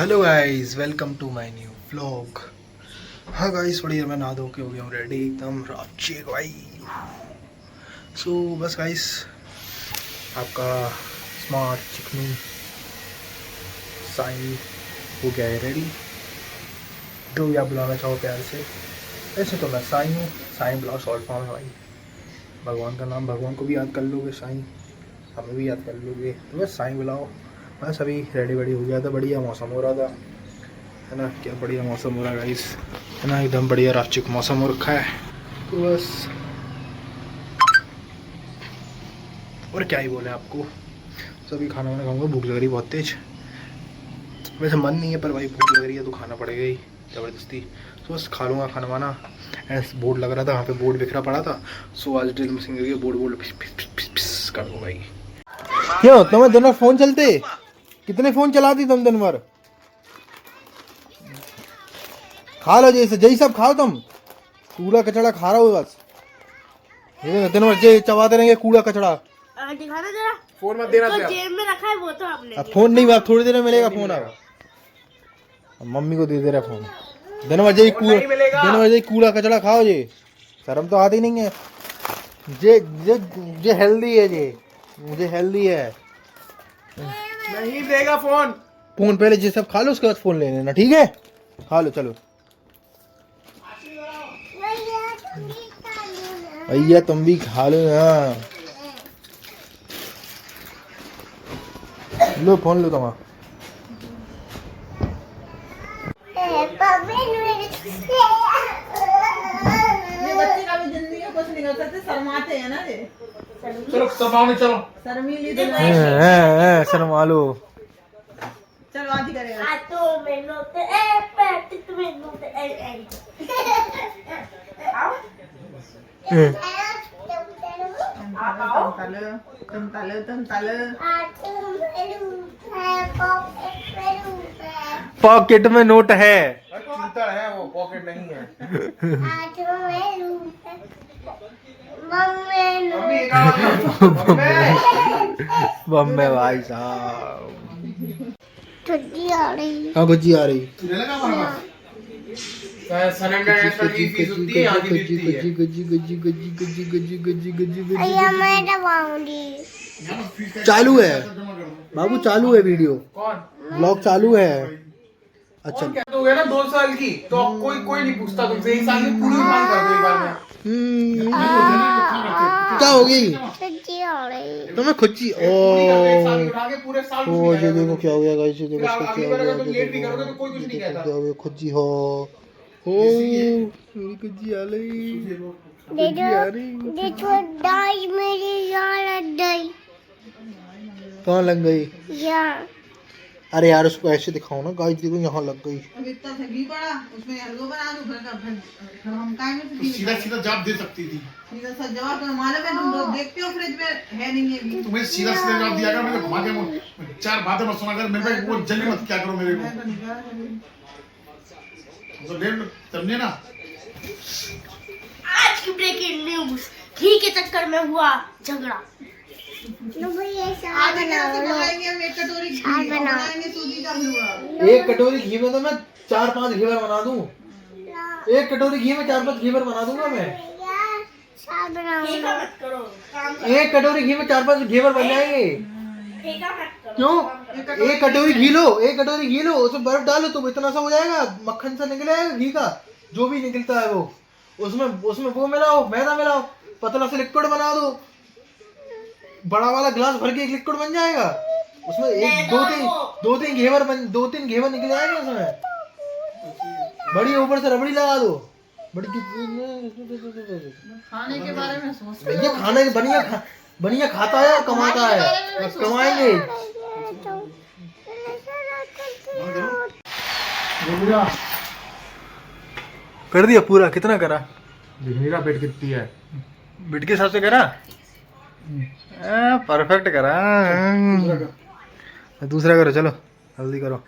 Hello guys, welcome to my new vlog. हाँ guys, थोड़ी देर में नहा धो के हो गया हूँ रेडी एकदम राचेक भाई। बस गाइस, आपका स्मार्ट चिकनी साइन हो गया है रेडी। जो भी आप बुलाना चाहो प्यार से। ऐसे तो मैं साइन हूँ, साइन बुलाओ शॉर्ट फॉर्म है भाई। भगवान का नाम, भगवान को भी याद कर लोगे, साइन हमें भी याद कर लोगे, तो बस साइन बुलाओ। बस अभी रेडी वेडी हो गया था, बढ़िया मौसम हो रहा था, है ना। क्या बढ़िया मौसम हो रहा है गाइस, है ना। एकदम बढ़िया राचुक मौसम हो रखा है। तो बस और क्या ही बोले आपको। सभी खाना वाना खाऊंगा, भूख लग रही बहुत तेज। वैसे मन नहीं है पर भाई भूख लग रही है तो खाना पड़ेगा ही ज़बरदस्ती। तो बस खा लूँगा खाना वाना। ऐसे बोर्ड लग रहा था, वहाँ पे बोर्ड बिखरा पड़ा था। सो आज ड्रिल मशीन करके बोर्ड बोर्ड पिस पिस पिस पिस पिस कर दूँ भाई। क्यों तुम्हें दिन भर फ़ोन चलते? कितने फ़ोन चलाती तुम दिन भर? खा लो जैसे जैसे सब खाओ तुम। कूड़ा कचड़ा खा रहा हो बस, दिन भर जे चबाते रहेंगे कूड़ा कचड़ा। दिखाना जरा फोन मत देना तो जेब में रखा है वो तो आपने। अब फोन नहीं, अब थोड़ी देर में मिलेगा फोन। अब मम्मी को दे दे रहा फोन। दिन भर जे कूड़ा कचड़ा खाओ जे, शर्म तो आती नहीं है। जे जे जे हेल्दी है, जे मुझे हेल्दी है। नहीं देगा फोन। फोन पहले जे सब खा लो, उसके बाद फोन ले लेना, ठीक है। खा लो चलो भैया, तुम भी खा लो ना। लो फोन लो तुम। ये बच्चे का भी जिंदगी में कुछ नहीं कर सकते, शर्माते हैं ना ये। चलो शर्माओ, चलो शर्मीली शर्मा लो। चलो आज ही करेगा। तुम तालो पॉकेट में नोट है। चूतर है वो, पॉकेट नहीं है। मम्मी एक बम्बे भाई साहब। छुट्टी आ रही। हाँ गुज्जी आ रही। सरेंडर नेशनल की फीस होती है, आगे देती है। चालू है बाबू, चालू है वीडियो, कौन ब्लॉग चालू है। अच्छा कौन कहते हो गया ना 2 साल की, तो कोई नहीं पूछता तुमसे। 1 साल की पूरी उम्र कर दो एक बार में। क्या हो गई छुट्टी आ रही। तुम्हें खुची? पूरी कर दो, 1 साल की उठा के पूरे साल कुछ ओ नहीं ये करेगा। देखो क्या हो गया गाइस, ये देखो फिर इसको अगली क्या बार हो गया, अगर तुम लेट भी करोगे तो कोई कुछ नहीं कहता। क्या हो गया खुची हो मेरी खुची आ रही। मेरी यार दई कहाँ लग गई? यार अरे यार उसको ऐसे दिखाओ ना गाइस, देखो यहाँ लग गई। अब इतना सा घी पड़ा उसमें हलवा बना दूं, फिर हम खाएंगे। सीधा सीधा जवाब दे सकती थी। सीधा सा जवाब तो मालूम है, तुम लोग देखते हो फ्रिज में है नहीं है। तुम्हें सीधा सीधा जवाब दिया कर, मेरे घुमा के 4 बातें मत सुना कर मेरे पे, वो जल्दी मत क्या करो मेरे को। तो लेट समझे ना। आज की ब्रेकिंग न्यूज, घी के चक्कर में हुआ झगड़ा। आज बनाएंगे हम एक कटोरी घी और बनाएंगे सूजी का हलवा। एक कटोरी घी में तो मैं 4-5 घेवर बना दूं। एक कटोरी घी में 4-5 घेवर बना दूंगा मैं। ठेका मत करो, काम करो। एक कटोरी घी में 4-5 घेवर बन जाएंगे। ठेका मत करो। क्यों? एक कटोरी घी लो, एक कटोरी घी लो, उसमें बर्फ डालो तो इतना सा हो जाएगा, मक्खन सा निकलेगा घी का, जो भी निकलता है वो। उसमें वो मिलाओ, मैदा मिलाओ, पतला से लिक्विड बना दो। बड़ा वाला गिलास भर के एक लिक्विड बन जाएगा। उसमें एक दो तीन घेवर निकल जाएंगे उसमें। बड़ी ऊपर से रबड़ी लगा दो। बड़ी खाने के बारे में सोचते भैया, खाने बढ़िया खाता है और कमाता है, कमाएंगे। कर दिया पूरा? कितना करा? मेरा पेट कितनी है? बिट के हिसाब से करा? परफेक्ट करा। दूसरा करो, चलो जल्दी करो।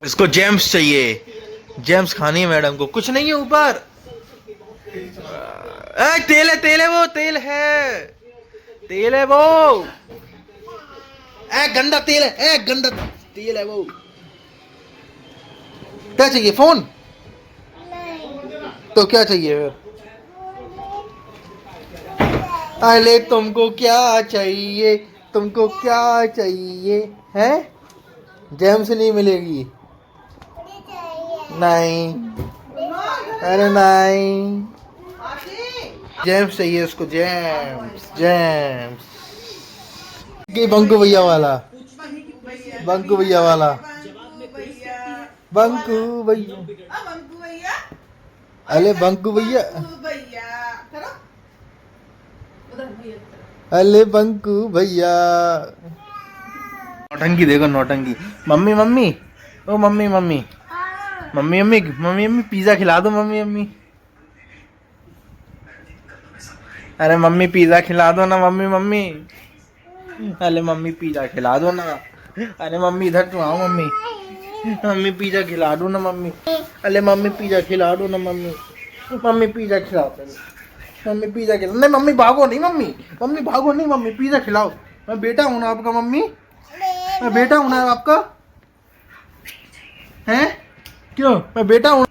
इसको जेम्स चाहिए, जेम्स खानी है मैडम को। कुछ नहीं है ऊपर, तेल है, तेल है, वो तेल है, तेल है वो, गंदा तेल है, गंदा तेल है वो। क्या चाहिए, फोन? तो क्या चाहिए फिर? अरे तुमको क्या चाहिए, तुमको क्या चाहिए है? जेम्स नहीं मिलेगी, नहीं, अरे नहीं, जेम्स चाहिए उसको, जेम्स, जेम्स। ये बंकू भैया वाला, बंकू भैया वाला, बंकू भैया, बंकू भैया, अरे बंकू भैया, भैया करो उधर भैया। अरे बंकू भैया। नौटंकी देखो, नौटंकी। मम्मी मम्मी, ओ mummy mummy, mummy mummy, mummy mummy pizza खिला दो, मम्मी मम्मी। अरे मम्मी पिज्जा खिला दो ना, मम्मी मम्मी। अरे मम्मी पिज्जा खिला दो ना, अरे मम्मी इधर तो आओ मम्मी, मम्मी पिज्जा खिला दो ना मम्मी। अरे मम्मी पिज्जा खिला दो ना मम्मी, मम्मी पिज्जा खिलाओ, मम्मी पिज्जा खिलाओ। नहीं मम्मी भागो नहीं, मम्मी मम्मी भागो नहीं, मम्मी पिज्जा खिलाओ। मैं बेटा हूं ना आपका मम्मी, मैं बेटा हूं ना आपका, हैं? क्यों, मैं बेटा हूं?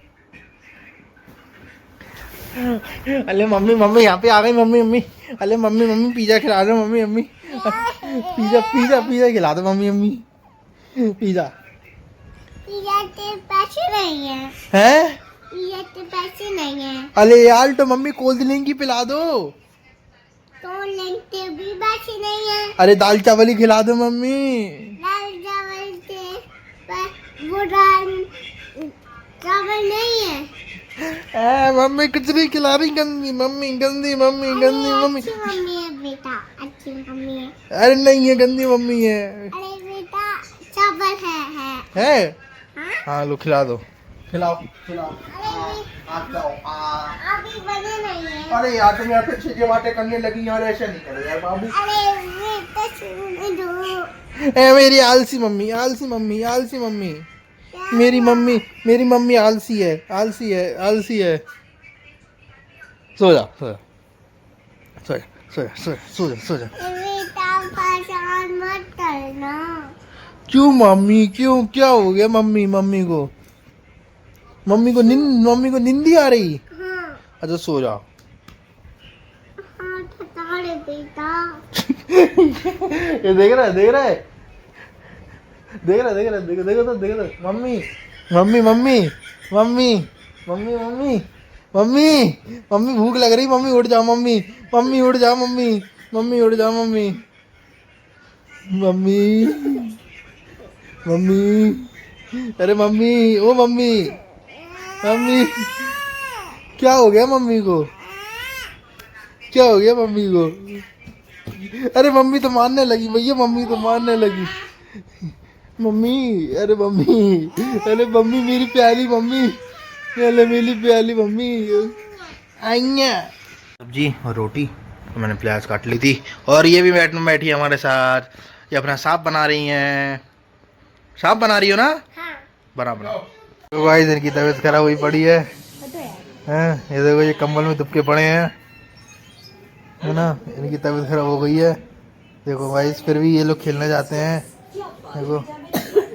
अरे मम्मी मम्मी यहाँ पे आ गई, मम्मी मम्मी, अरे मम्मी मम्मी पिज्जा खिला दो, mummy mummy, pizza pizza pizza खिला दो मम्मी मम्मी, पिज्जा। पिज्जा के पैसे नहीं है, हैं? पिज्जा के पैसे नहीं है, अरे यार तो मम्मी कोल्ड ड्रिंक की पिला दो। तो लेंटे भी पैसे नहीं है, अरे दाल चावल ही खिला दो मम्मी। दाल चावल के वो दाल चावल नहीं है। मम्मी कुछ नहीं खिला रही, गंदी मम्मी, गंदी मम्मी, गंदी मम्मी। अच्छी मम्मी है बेटा, अच्छी मम्मी है। अरे नहीं है, गंदी मम्मी है। अरे बेटा चावल है है? हाँ? हाँ लो खिला दो, खिलाओ खिलाओ। अरे आप जाओ। अभी बने नहीं है। अरे यार तुम यहाँ पे छीजे बातें करने लगी यार, ऐसा नहीं करो यार बाबू। अरे बेटा छूने दो। मेरी आलसी मम्मी, आलसी मम्मी, आलसी मम्मी, मेरी मम्मी आलसी है, आलसी है, आलसी है। सो जा, सो जा, सो जा, सो जा, सो जा, सो जा, सो जा। बेटा परेशान मत करना। क्यों मम्मी, क्यों, क्या हो गया मम्मी? मम्मी को नींद आ रही? हाँ अच्छा सो जा। हाँ ठटा रे बेटा। ये देख रहा है, देखो mummy mummy mummy mummy mummy mummy mummy mummy भूख लग रही, मम्मी उठ जाओ, मम्मी मम्मी उठ जाओ, मम्मी मम्मी उठ जाओ, मम्मी मम्मी मम्मी, अरे मम्मी, ओ मम्मी, मम्मी क्या हो गया मम्मी को, क्या हो गया मम्मी को? अरे मम्मी तो मारने लगी भैया, मम्मी तो मारने लगी। मम्मी, अरे मम्मी, अरे मम्मी मेरी प्याली मम्मी, अरे मेरी प्याली मम्मी। आइया सब्जी और रोटी तो मैंने प्याज काट ली थी, और ये भी बैठी है हमारे साथ, ये अपना साफ बना रही हैं। साफ बना रही हो ना? हाँ बना। तो गाइस इनकी तबीयत खराब हुई पड़ी है, हैं? ये देखो ये कंबल में दुबके पड़े हैं, है ना? इनकी तबीयत खराब हो गई है। देखो गाइस फिर भी ये लोग खेलने जाते हैं।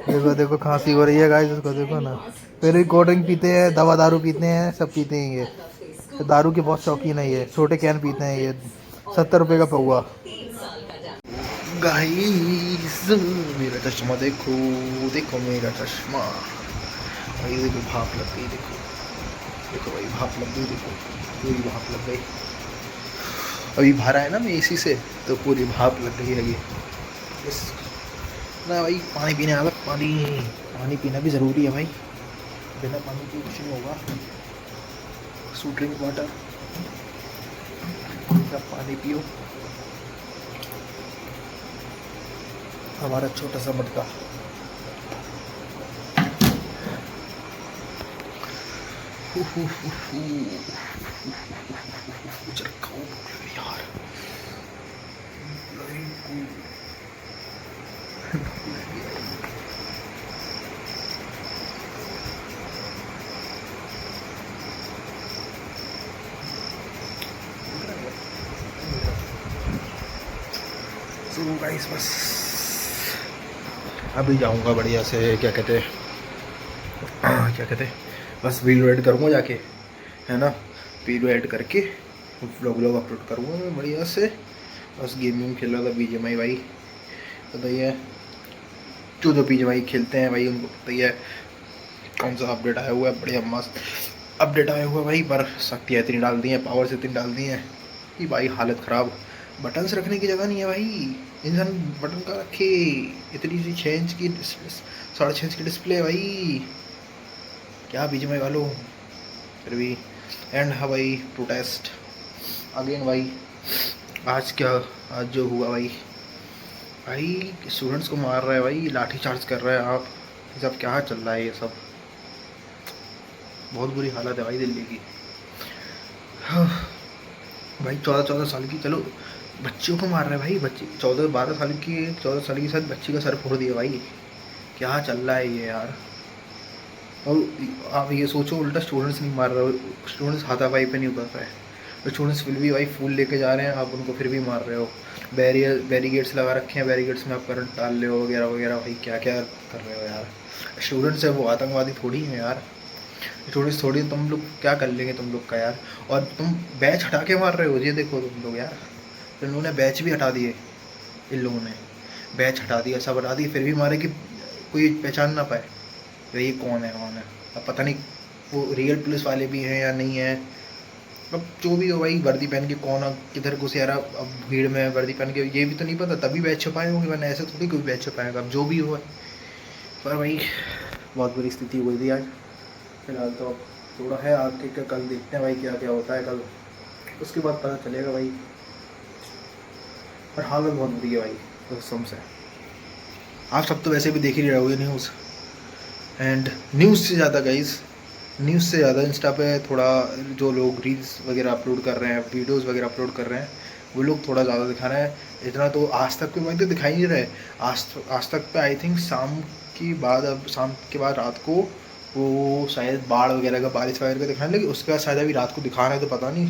देखो खांसी हो रही है गाइस, इसको देखो ना। फिर भी कोल्ड ड्रिंक पीते हैं, दवा दारू पीते हैं, सब पीते हैं ये। तो दारू के बहुत शौकीन है ये, छोटे कैन पीते हैं ये, 70 रुपये का पौवा। गाइस मेरा चश्मा देखो, देखो मेरा चश्मा, ये देखो भाप लग गई, देखो भाई भाप लग गई, देखो पूरी भाप लग गई। अभी भरा है ना मैं एसी से, तो पूरी भाप लग गई है बस ना भाई। पानी पीने आ, पानी पीना भी ज़रूरी है भाई, बिना पानी के कुछ नहीं होगा। सो ड्रिंक वाटर, सब पानी पियो। हमारा छोटा सा मटका। यार गाइस बस अभी जाऊंगा बढ़िया से, क्या कहते हैं बस वीडियो एडिट करूँगा जाके, है ना। वीडियो एडिट करके व्लॉग अपलोड करूँगा मैं बढ़िया से। बस गेम खेल रहा था BGMI भाई, पता ही है जो BGMI खेलते हैं भाई उनको पता ही है कौन सा अपडेट आया हुआ है। बढ़िया मस्त अपडेट आया हुआ है भाई, पर शक्तियाँ इतनी डाल दी हैं, पावर्स इतनी डाल दी हैं कि भाई हालत ख़राब। बटन्स रखने की जगह नहीं है भाई, इंसान बटन का रखे। इतनी सी 6 इंच की 6.5 इंच की डिस्प्ले है भाई, क्या BGMI वालों। फिर भी एंड हाँ भाई, प्रोटेस्ट अगेन भाई। आज जो हुआ भाई स्टूडेंट्स को मार रहा है भाई, लाठी चार्ज कर रहा है। आप सब क्या चल रहा है ये सब, बहुत बुरी हालत है भाई दिल्ली की। भाई 14 साल की, चलो बच्चियों को मार रहा है भाई, बच्चे 14 साल के साथ बच्ची का सर फोड़ दिया भाई, क्या चल रहा है ये यार। और आप ये सोचो उल्टा स्टूडेंट्स नहीं मार रहे हो, स्टूडेंट्स हाथापाई पे नहीं उतर रहे हैं, स्टूडेंट्स फिर भी भाई फूल लेके जा रहे हैं, आप उनको फिर भी मार रहे हो। बैरिकेड्स लगा रखे हैं, बैरिकेड्स में आप करंट डाल रहे हो वगैरह वगैरह। भाई क्या क्या कर रहे हो यार। स्टूडेंट्स है वो आतंकवादी थोड़ी हैं यार, स्टूडेंट्स थोड़ी। तुम लोग क्या कर लेंगे तुम लोग का यार, और तुम बैच हटा के मार रहे हो। ये देखो तुम लोग यार, इन लोगों ने बैच भी हटा दिए, इन लोगों ने बैच हटा दिया, सब हटा दिए, फिर भी मारे कि कोई पहचान ना पाए ये कौन है। अब पता नहीं वो रियल पुलिस वाले भी हैं या नहीं है, अब जो भी हो भाई। वर्दी पहन के कौन किधर घुसे यार, अब भीड़ में वर्दी पहन के ये भी तो नहीं पता, तभी बैच छुपाए होंगे, वरना ऐसे थोड़ी कोई बैच छुपाएगा। अब जो भी हो पर भाई बहुत बुरी स्थिति हुई थी आज। फिलहाल तो अब थोड़ा है आगे का, कल देखते हैं भाई क्या क्या होता है कल, उसके बाद पता चलेगा भाई। पर हालत बहुत बुरी है भाई कसम से। आप सब तो वैसे भी देख ही रहे होगे न्यूज़, एंड न्यूज़ से ज़्यादा गाइस, न्यूज़ से ज़्यादा इंस्टा पे थोड़ा जो लोग रील्स वगैरह अपलोड कर रहे हैं, वीडियोस वगैरह अपलोड कर रहे हैं, वो लोग थोड़ा ज़्यादा दिखा रहे हैं। इतना तो आज तक पे भाई तो दिखाई नहीं रहे। आज तक पे आई थिंक शाम के बाद रात को वो शायद बाढ़ वगैरह का, बारिश वगैरह का दिखाने लगे, उसके बाद शायद अभी रात को दिखा रहे हैं तो पता नहीं,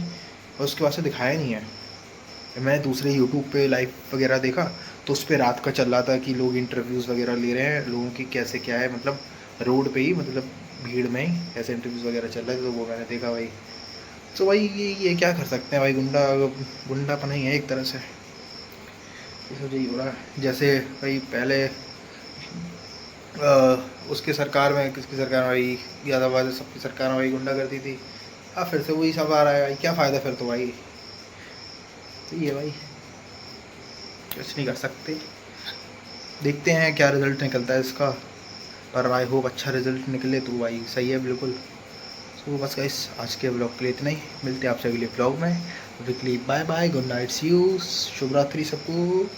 और उसके बाद से दिखाया नहीं है। मैं दूसरे यूट्यूब पे लाइव वगैरह देखा तो उस पर रात का चल रहा था कि लोग इंटरव्यूज़ वगैरह ले रहे हैं लोगों की, कैसे क्या है, मतलब रोड पे ही, मतलब भीड़ में ही ऐसे इंटरव्यूज़ वगैरह चल रहे थे, तो वो मैंने देखा भाई। तो भाई ये क्या कर सकते हैं भाई, गुंडापन ही है एक तरह से। यही हो रहा है जैसे भाई पहले उसके सरकार में, किसकी सरकार में भाई, यादव सबकी सरकार में भाई गुंडा करती थी। अब फिर से वही सब आ रहा है भाई, क्या फ़ायदा फिर तो भाई। तो ये भाई कुछ नहीं कर सकते, देखते हैं क्या रिज़ल्ट निकलता है इसका। पर आई होप अच्छा रिज़ल्ट निकले तो भाई सही है बिल्कुल। तो बस गाइस आज के ब्लॉग के लिए इतना ही, मिलते हैं आपसे अगले ब्लॉग में। Weekly bye bye, good night, see you, शुभ रात्रि सबको।